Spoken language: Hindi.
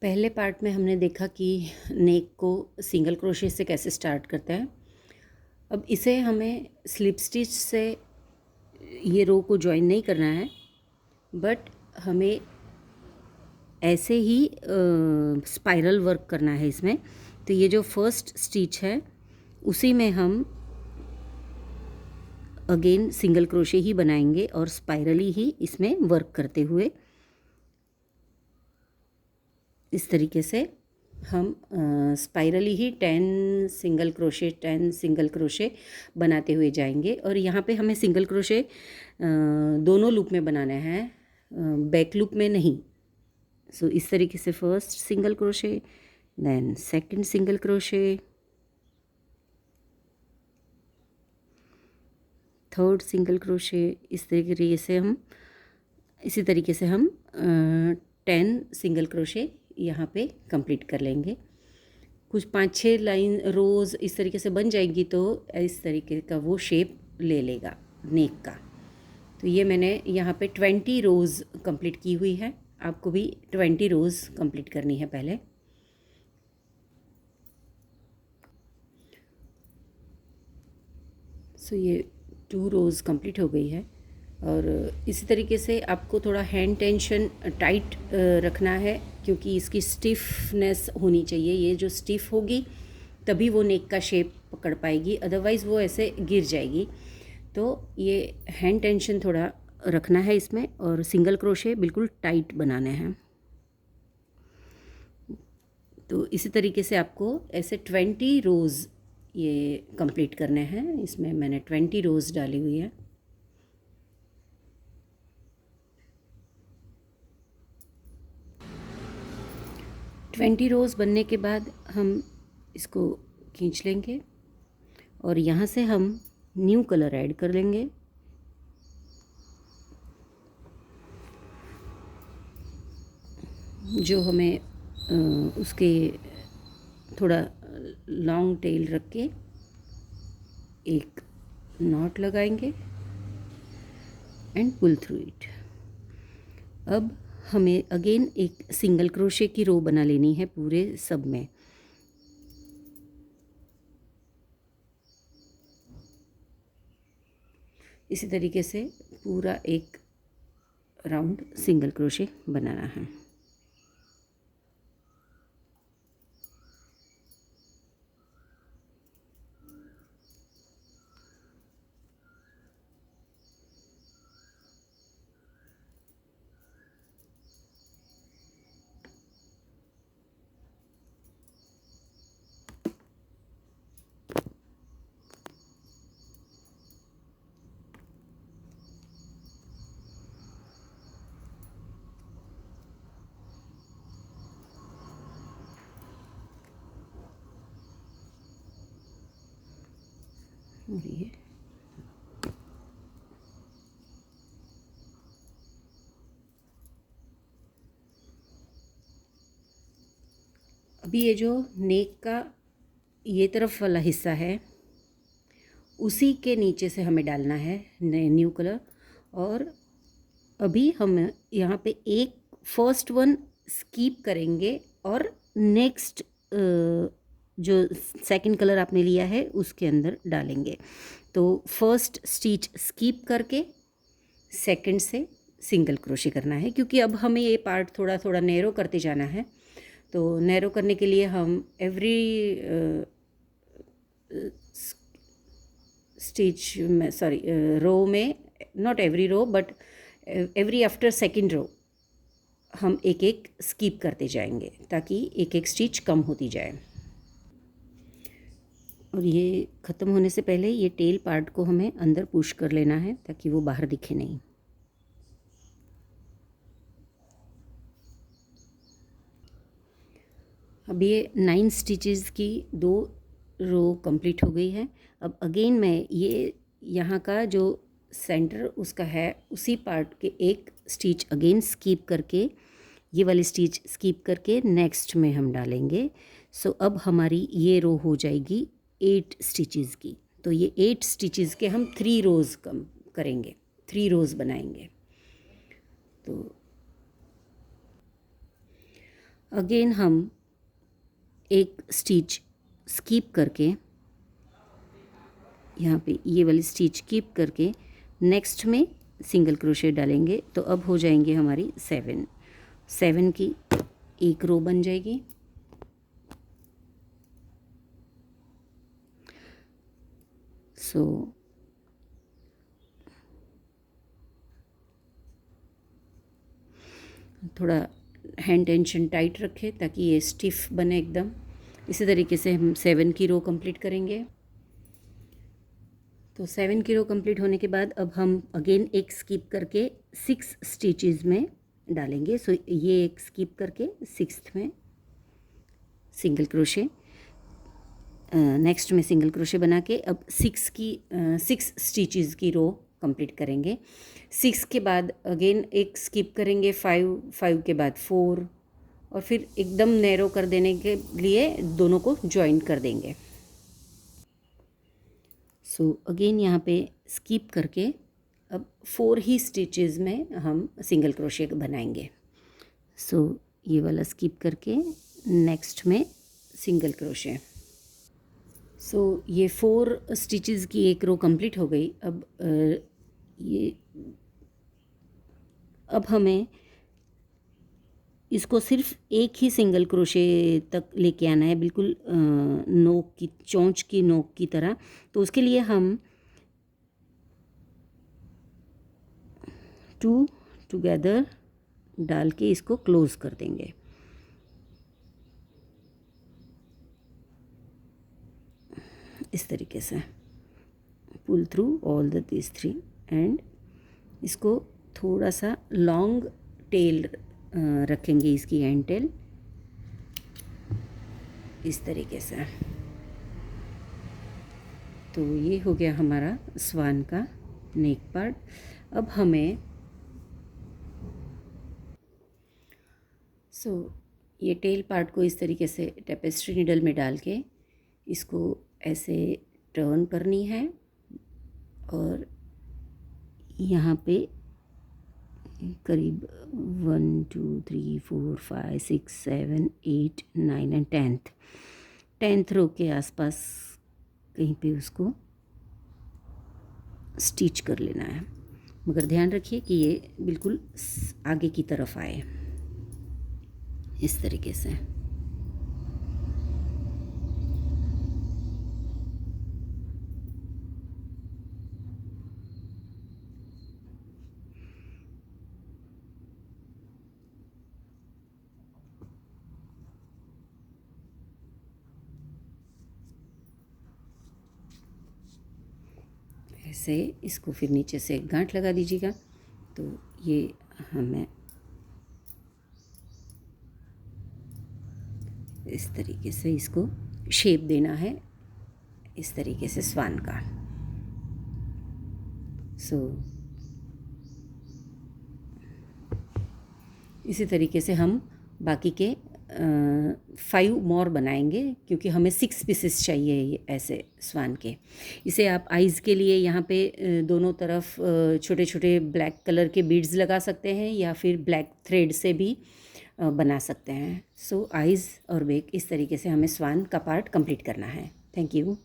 पहले पार्ट में हमने देखा कि नेक को सिंगल क्रोशे से कैसे स्टार्ट करते हैं। अब इसे हमें स्लिप स्टिच से ये रो को जॉइन नहीं करना है, बट हमें ऐसे ही स्पाइरल वर्क करना है इसमें। तो ये जो फर्स्ट स्टिच है उसी में हम अगेन सिंगल क्रोशे ही बनाएंगे और स्पाइरली ही इसमें वर्क करते हुए इस तरीके से हम स्पाइरली ही 10 सिंगल क्रोशे बनाते हुए जाएंगे। और यहाँ पे हमें सिंगल क्रोशे दोनों लूप में बनाना है, बैक लूप में नहीं। सो इस तरीके से first single crochet, then second single crochet, third single crochet. इसी तरीके से हम 10 सिंगल क्रोशे यहाँ पे कंप्लीट कर लेंगे। कुछ 5-6 लाइन रोज़ इस तरीके से बन जाएगी तो इस तरीके का वो शेप ले लेगा नेक का। तो ये मैंने यहाँ पे 20 रोज़ कंप्लीट की हुई है। आपको भी 20 रोज़ कंप्लीट करनी है पहले। सो ये 2 रोज़ कंप्लीट हो गई है। और इसी तरीके से आपको थोड़ा हैंड टेंशन टाइट रखना है, क्योंकि इसकी स्टिफनेस होनी चाहिए। ये जो स्टिफ होगी तभी वो नेक का शेप पकड़ पाएगी, अदरवाइज़ वो ऐसे गिर जाएगी। तो ये हैंड टेंशन थोड़ा रखना है इसमें, और सिंगल क्रोशे बिल्कुल टाइट बनाने हैं। तो इसी तरीके से आपको ऐसे 20 रोज़ ये कंप्लीट करने हैं। इसमें मैंने 20 रोज़ डाली हुई है। ट्वेंटी रोज़ बनने के बाद हम इसको खींच लेंगे और यहाँ से हम न्यू कलर ऐड कर लेंगे। जो हमें उसके थोड़ा लॉन्ग टेल रख के एक नॉट लगाएंगे एंड पुल थ्रू इट। अब हमें अगेन एक सिंगल क्रोशे की रो बना लेनी है पूरे सब में। इसी तरीके से पूरा एक राउंड सिंगल क्रोशे बनाना है। और ये अभी ये जो नेक का ये तरफ वाला हिस्सा है उसी के नीचे से हमें डालना है न्यू कलर। और अभी हम यहाँ पे एक फर्स्ट वन स्कीप करेंगे और नेक्स्ट जो सेकंड कलर आपने लिया है उसके अंदर डालेंगे। तो फर्स्ट स्टिच स्कीप करके सेकंड से सिंगल क्रोशे करना है, क्योंकि अब हमें ये पार्ट थोड़ा थोड़ा नैरो करते जाना है। तो नैरो करने के लिए हम एवरी स्टिच में रो में, not every row but every after second row हम एक एक स्किप करते जाएंगे ताकि एक एक स्टिच कम होती जाए। और ये ख़त्म होने से पहले ये टेल पार्ट को हमें अंदर पुश कर लेना है ताकि वो बाहर दिखे नहीं। अब ये 9 स्टिचेस की 2 रो कंप्लीट हो गई है। अब अगेन मैं ये यहाँ का जो सेंटर उसका है उसी पार्ट के एक स्टिच अगेन स्किप करके, ये वाली स्टिच स्किप करके नेक्स्ट में हम डालेंगे। सो अब हमारी ये रो हो जाएगी 8 स्टिचेस की। तो ये 8 स्टिचेस के हम 3 रोज़ कम करेंगे, 3 रोज़ बनाएंगे। तो अगेन हम एक स्टिच स्किप करके, यहाँ पे ये वाली स्टिच कीप करके नेक्स्ट में सिंगल क्रोशे डालेंगे। तो अब हो जाएंगे हमारी 7 की एक रो बन जाएगी। सो थोड़ा हैंड टेंशन टाइट रखें ताकि ये स्टिफ बने एकदम। इसी तरीके से हम 7 की रो कंप्लीट करेंगे। तो 7 की रो कंप्लीट होने के बाद अब हम अगेन एक स्किप करके 6 स्टिचेस में डालेंगे। सो ये एक स्किप करके 6th में सिंगल क्रोशे, नेक्स्ट में सिंगल क्रोशे बना के अब 6 स्टिचेस की रो कंप्लीट करेंगे। 6 के बाद अगेन एक स्किप करेंगे, 5 के बाद 4 और फिर एकदम नैरो कर देने के लिए दोनों को ज्वाइन कर देंगे। सो अगेन यहाँ पे स्किप करके अब 4 ही स्टिचेस में हम सिंगल क्रोशे बनाएंगे। सो ये वाला स्किप करके नेक्स्ट में सिंगल क्रोशे। सो ये 4 स्टिचेस की एक रो कंप्लीट हो गई। अब हमें इसको सिर्फ एक ही सिंगल क्रोशे तक लेके आना है, बिल्कुल नोक की, चोंच की नोक की तरह। तो उसके लिए हम 2 टुगेदर डाल के इसको क्लोज कर देंगे। इस तरीके से pull through all this 3 and इसको थोड़ा सा लॉन्ग टेल रखेंगे, इसकी एंड टेल इस तरीके से। तो ये हो गया हमारा स्वान का नेक पार्ट। अब हमें ये टेल पार्ट को इस तरीके से टेपेस्ट्री नीडल में डाल के इसको ऐसे टर्न करनी है और यहाँ पे करीब 1 2 3 4 5 6 7 8 9 एंड 10th रो के आसपास कहीं पे उसको स्टिच कर लेना है, मगर ध्यान रखिए कि ये बिल्कुल आगे की तरफ आए, इस तरीके से। ऐसे इसको फिर नीचे से गांठ लगा दीजिएगा। तो ये हमें इस तरीके से इसको शेप देना है, इस तरीके से स्वान का। इसी तरीके से हम बाकी के 5 मोर बनाएंगे, क्योंकि हमें 6 पीसेस चाहिए ऐसे स्वान के। इसे आप आइज़ के लिए यहाँ पे दोनों तरफ छोटे छोटे ब्लैक कलर के बीड्स लगा सकते हैं या फिर ब्लैक थ्रेड से भी बना सकते हैं। आइज़ और बेक, इस तरीके से हमें स्वान का पार्ट कंप्लीट करना है। Thank you.